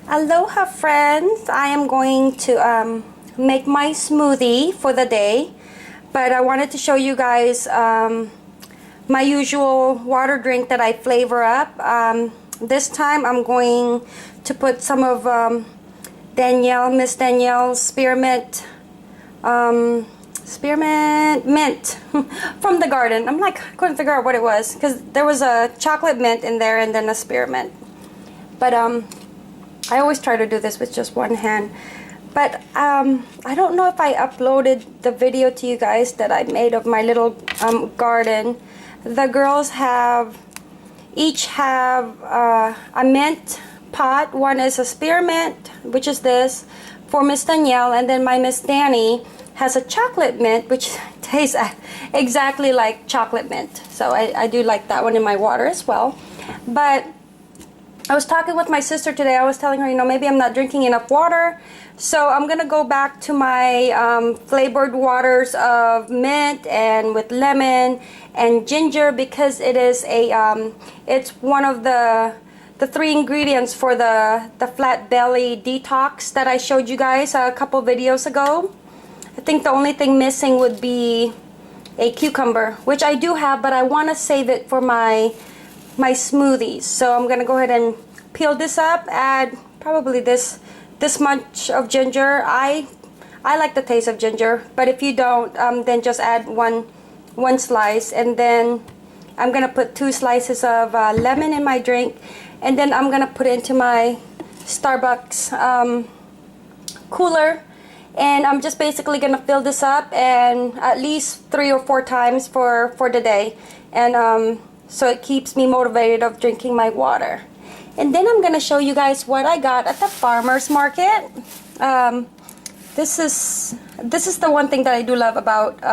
Aloha friends, I am going to make my smoothie for the day, but I wanted to show you guys my usual water drink that I flavor up. This time I'm going to put some of Miss Danielle's spearmint mint from the garden. I couldn't figure out what it was because there was a chocolate mint in there and then a spearmint, but I always try to do this with just one hand. But I don't know if I uploaded the video to you guys that I made of my little garden. The girls each have a mint pot. One is a spearmint, which is this, for Miss Danielle, and then my Miss Danny has a chocolate mint, which tastes exactly like chocolate mint. So I do like that one in my water as well. But I was talking with my sister today. I was telling her, maybe I'm not drinking enough water. So I'm going to go back to my flavored waters of mint and with lemon and ginger, because it is it's one of the 3 ingredients for the flat belly detox that I showed you guys a couple videos ago. I think the only thing missing would be a cucumber, which I do have, but I want to save it for my smoothies. So I'm gonna go ahead and peel this up, add probably this much of ginger. I like the taste of ginger, but if you don't, then just add one slice, and then I'm gonna put 2 slices of lemon in my drink, and then I'm gonna put it into my Starbucks cooler, and I'm just basically gonna fill this up and at least 3 or 4 times for the day, and so it keeps me motivated of drinking my water. And then I'm gonna show you guys what I got at the farmer's market. This is the one thing that I do love about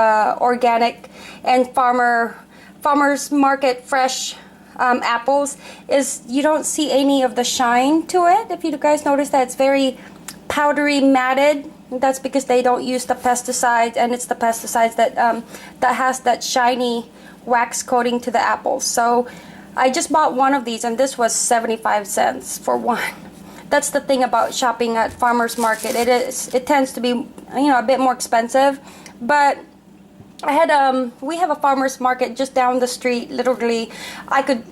organic and farmer's market fresh apples, is you don't see any of the shine to it. If you guys notice that it's very powdery, matted, that's because they don't use the pesticides, and it's the pesticides that has that shiny wax coating to the apples. So I just bought one of these, and this was 75 cents for one. That's the thing about shopping at farmers market. It tends to be a bit more expensive, but we have a farmers market just down the street. Literally, I could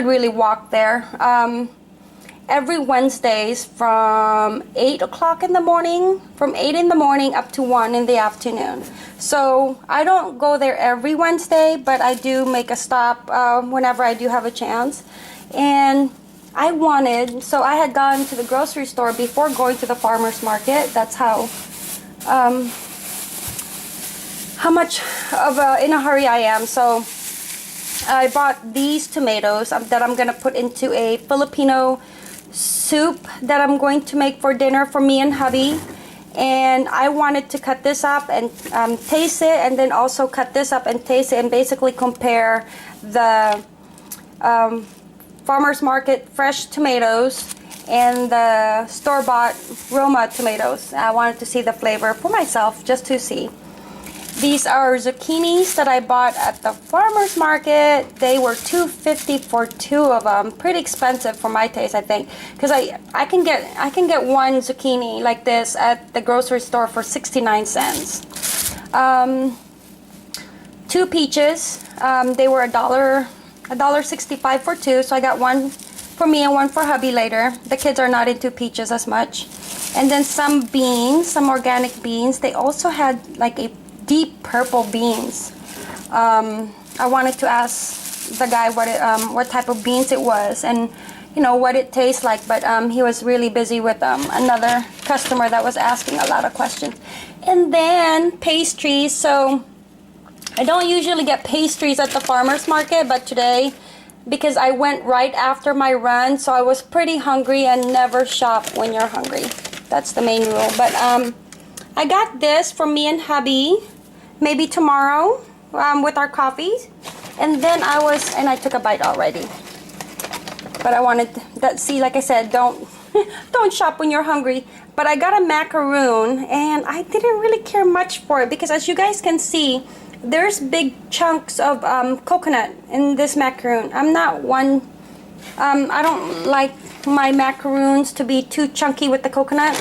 really walk there every Wednesdays from 8 o'clock in the morning, from 8 in the morning up to 1 in the afternoon. So I don't go there every Wednesday, but I do make a stop whenever I do have a chance. And so I had gone to the grocery store before going to the farmer's market. That's how much of in a hurry I am. So I bought these tomatoes that I'm gonna put into a Filipino soup that I'm going to make for dinner for me and hubby. And I wanted to cut this up and taste it, and then also cut this up and taste it, and basically compare the farmer's market fresh tomatoes and the store-bought Roma tomatoes. I wanted to see the flavor for myself, just to see. These are zucchinis that I bought at the farmer's market. They were $2.50 for 2 of them. Pretty expensive for my taste, I think, because I can get one zucchini like this at the grocery store for 69 cents. 2 peaches. They were $1.65 for 2. So I got one for me and one for hubby later. The kids are not into peaches as much. And then some beans, some organic beans. They also had like a deep purple beans. I wanted to ask the guy what type of beans it was, and what it tastes like, but he was really busy with another customer that was asking a lot of questions. And then pastries. So I don't usually get pastries at the farmer's market, but today, because I went right after my run, so I was pretty hungry, and never shop when you're hungry. That's the main rule. But I got this for me and hubby, maybe tomorrow with our coffee. And then I took a bite already. But I wanted that. See, like I said, don't shop when you're hungry. But I got a macaroon, and I didn't really care much for it, because as you guys can see, there's big chunks of coconut in this macaroon. I'm not one I don't like my macaroons to be too chunky with the coconut.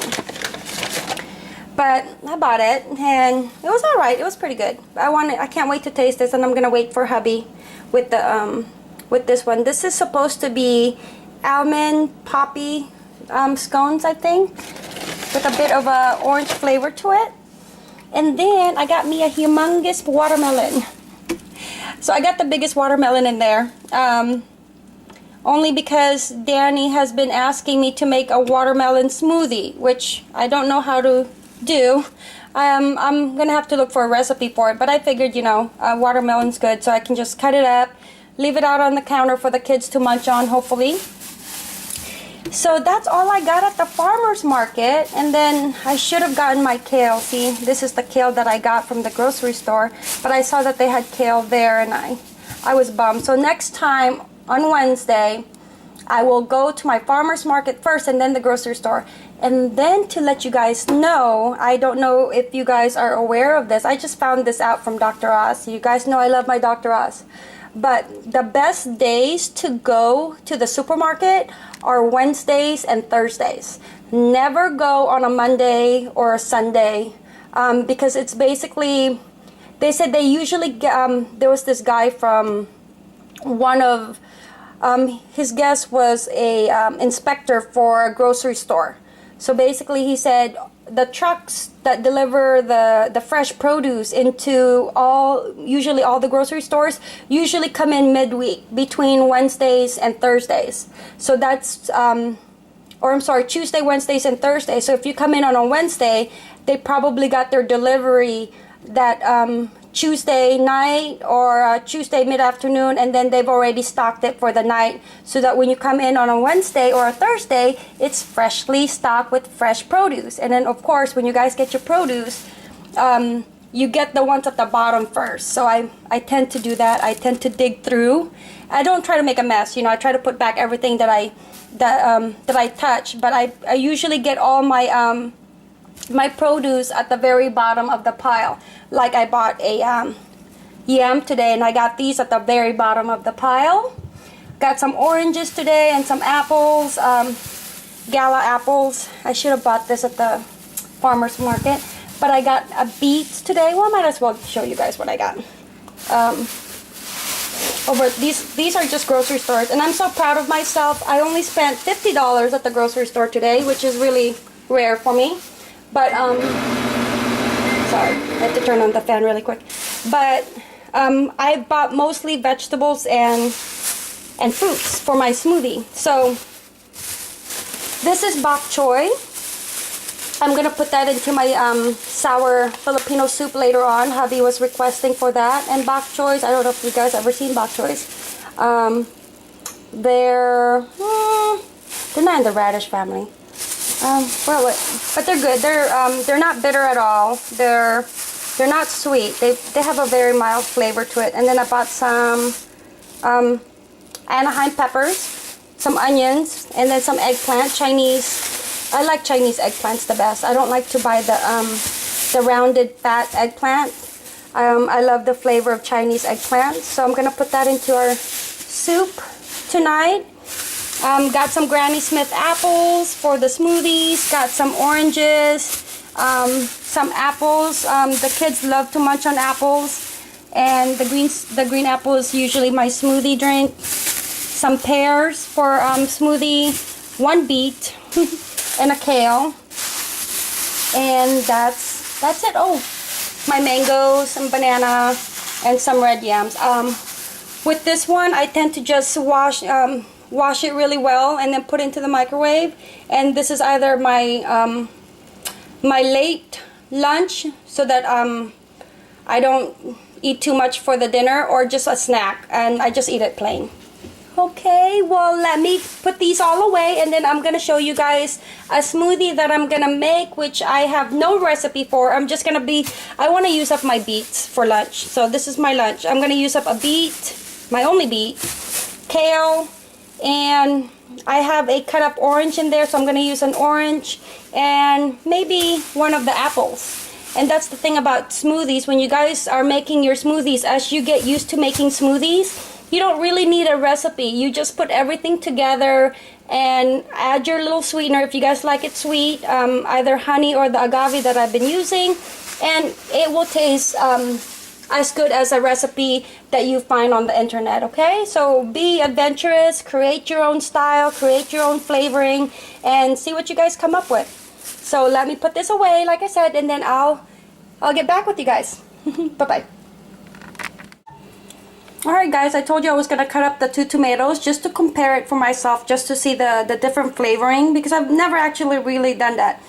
But I bought it and it was alright. It was pretty good. I can't wait to taste this, and I'm gonna wait for hubby with the with this one. This is supposed to be almond poppy scones, I think, with a bit of a orange flavor to it. And then I got me a humongous watermelon. So I got the biggest watermelon in there. Only because Danny has been asking me to make a watermelon smoothie, which I don't know how to do. I'm gonna have to look for a recipe for it, but I figured, you know, watermelon's good, so I can just cut it up, leave it out on the counter for the kids to munch on, hopefully. So that's all I got at the farmer's market. And then I should have gotten my kale. See, this is the kale that I got from the grocery store, but I saw that they had kale there and I was bummed. So next time on Wednesday, I will go to my farmer's market first and then the grocery store. And then to let you guys know, I don't know if you guys are aware of this. I just found this out from Dr. Oz. You guys know I love my Dr. Oz. But the best days to go to the supermarket are Wednesdays and Thursdays. Never go on a Monday or a Sunday because it's basically, they said they usually get, there was this guy from one of, his guest was a inspector for a grocery store. So basically he said the trucks that deliver the fresh produce into usually all the grocery stores usually come in midweek between Wednesdays and Thursdays. So that's Tuesday, Wednesdays, and Thursdays. So if you come in on a Wednesday, they probably got their delivery that Tuesday night or Tuesday mid-afternoon, and then they've already stocked it for the night, so that when you come in on a Wednesday or a Thursday, it's freshly stocked with fresh produce. And then of course when you guys get your produce, you get the ones at the bottom first. So I tend to do that. I tend to dig through. I don't try to make a mess, you know. I try to put back everything that I touch, but I usually get all my my produce at the very bottom of the pile. Like I bought a yam today, and I got these at the very bottom of the pile. Got some oranges today and some apples, gala apples. I should have bought this at the farmer's market, but I got a beets today. Well, I might as well show you guys what I got. These are just grocery stores, and I'm so proud of myself. I only spent $50 at the grocery store today, which is really rare for me. But sorry, I have to turn on the fan really quick. But I bought mostly vegetables and fruits for my smoothie. So this is bok choy. I'm gonna put that into my sour Filipino soup later on. Hubby was requesting for that. And bok choys, I don't know if you guys ever seen bok choys. They're not in the radish family. But they're good. They're not bitter at all. They're not sweet. They have a very mild flavor to it. And then I bought some Anaheim peppers, some onions, and then some eggplant. Chinese. I like Chinese eggplants the best. I don't like to buy the rounded fat eggplant. I love the flavor of Chinese eggplant. So I'm gonna put that into our soup tonight. Got some Granny Smith apples for the smoothies. Got some oranges, some apples. The kids love to munch on apples, and the green apple is usually my smoothie drink. Some pears for smoothie, one beet, and a kale, and that's it. Oh, my mangoes, some banana, and some red yams. With this one, I tend to just wash it really well and then put it into the microwave. And this is either my my late lunch, so that I don't eat too much for the dinner, or just a snack, and I just eat it plain. Okay, well, let me put these all away, and then I'm gonna show you guys a smoothie that I'm gonna make, which I have no recipe for. I want to use up my beets for lunch. So this is my lunch. I'm gonna use up a beet, my only beet, kale, and I have a cut up orange in there, so I'm going to use an orange and maybe one of the apples. And that's the thing about smoothies. When you guys are making your smoothies, as you get used to making smoothies, you don't really need a recipe. You just put everything together and add your little sweetener if you guys like it sweet, either honey or the agave that I've been using, and it will taste as good as a recipe that you find on the internet. Okay, so be adventurous, create your own style, create your own flavoring, and see what you guys come up with. So let me put this away, like I said, and then I'll get back with you guys. Bye-bye. Alright guys, I told you I was going to cut up the 2 tomatoes just to compare it for myself, just to see the different flavoring, because I've never actually really done that.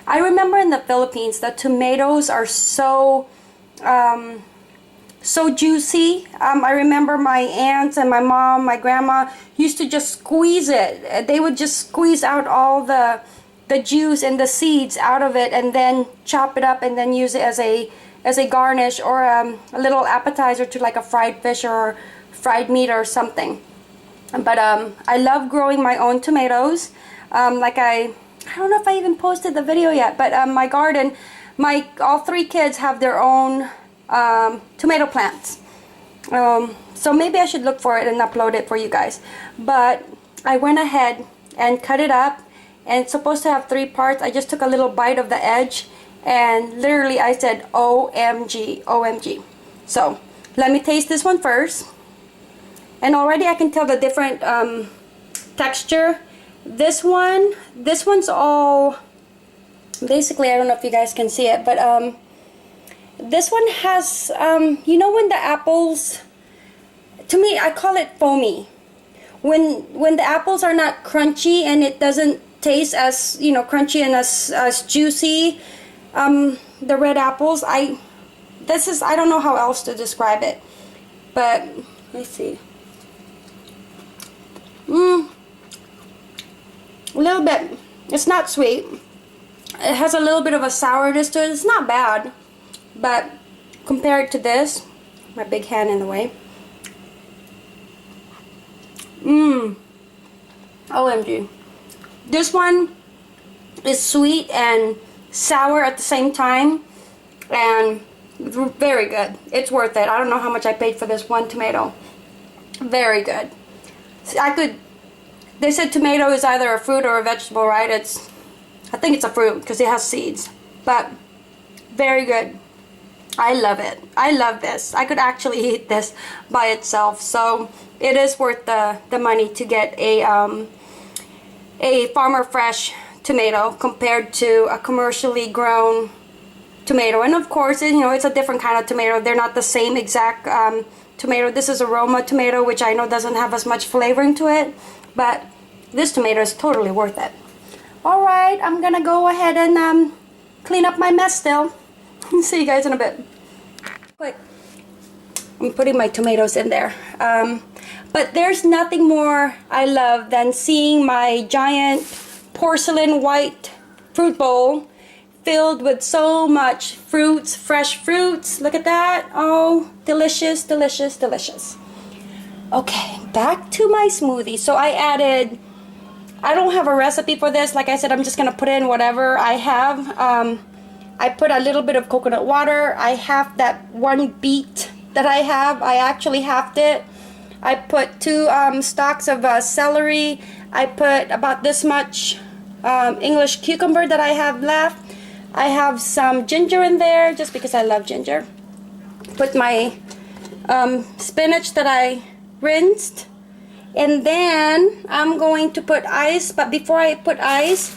I remember in the Philippines, the tomatoes are so juicy. I remember my aunts and my mom, my grandma used to just squeeze it. They would just squeeze out all the juice and the seeds out of it, and then chop it up and then use it as a garnish or a little appetizer to like a fried fish or fried meat or something. But I love growing my own tomatoes. I don't know if I even posted the video yet, but my garden, all 3 kids have their own tomato plants. So maybe I should look for it and upload it for you guys. But I went ahead and cut it up, and it's supposed to have 3 parts. I just took a little bite of the edge, and literally I said OMG, OMG. So let me taste this one first, and already I can tell the different texture. This one's all basically, I don't know if you guys can see it, but this one has you know, when the apples, to me I call it foamy, when the apples are not crunchy and it doesn't taste as, you know, crunchy and as juicy. The red apples, I don't know how else to describe it, but let's see. A little bit, it's not sweet. It has a little bit of a sourness to it. It's not bad, but compared to this, my big hand in the way. OMG. This one is sweet and sour at the same time, and very good. It's worth it. I don't know how much I paid for this one tomato. Very good. They said tomato is either a fruit or a vegetable, right? I think it's a fruit because it has seeds, but very good. I love it. I love this. I could actually eat this by itself, so it is worth the money to get a farmer fresh tomato compared to a commercially grown tomato. And of course, you know, it's a different kind of tomato. They're not the same exact tomato. This is aroma tomato, which I know doesn't have as much flavoring to it, but this tomato is totally worth it. Alright, I'm gonna go ahead and clean up my mess still. See you guys in a bit. Quick, I'm putting my tomatoes in there. But there's nothing more I love than seeing my giant porcelain white fruit bowl filled with so much fruits, fresh fruits. Look at that. Oh, delicious, delicious, delicious. Okay, back to my smoothie. So I don't have a recipe for this. Like I said, I'm just gonna put in whatever I have. I put a little bit of coconut water. I halved that one beet that I have. I actually halved it. I put 2 stalks of celery. I put about this much English cucumber that I have left. I have some ginger in there just because I love ginger. Put my spinach that I rinsed, and then I'm going to put ice. But before I put ice,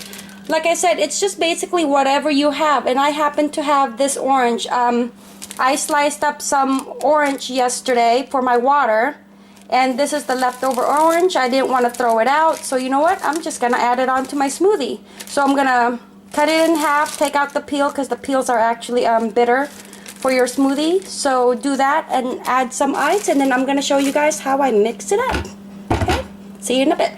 like I said, it's just basically whatever you have, and I happen to have this orange. I sliced up some orange yesterday for my water, and this is the leftover orange. I didn't want to throw it out, so you know what, I'm just gonna add it onto my smoothie. So I'm gonna cut it in half, take out the peel, because the peels are actually bitter for your smoothie. So do that and add some ice, and then I'm gonna show you guys how I mix it up. Okay, see you in a bit.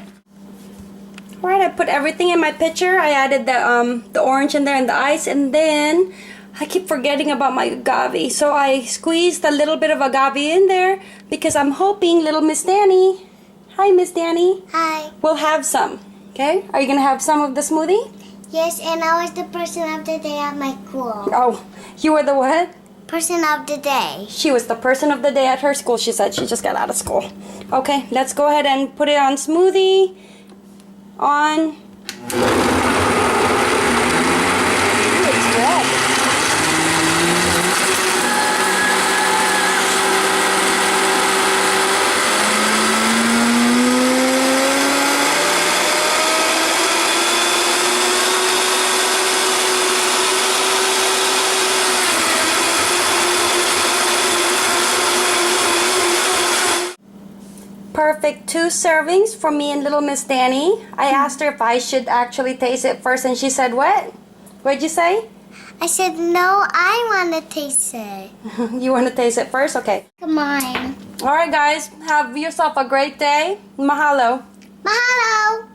Alright, I put everything in my pitcher. I added the orange in there and the ice, and then I keep forgetting about my agave. So I squeezed a little bit of agave in there because I'm hoping little Miss Danny, hi Miss Danny, Hi. will have some. Okay, are you gonna have some of the smoothie? Yes, and I was the person of the day at my school. Oh, you were the what? person of the day. She was the person of the day at her school. She said she just got out of school. Okay, let's go ahead and put it on smoothie. On. Ooh, it's red. Perfect 2 servings for me and little Miss Danny. I asked her if I should actually taste it first, and she said what? What'd you say? I said, no, I want to taste it. You want to taste it first? Okay. Come on. Alright guys, have yourself a great day. Mahalo. Mahalo.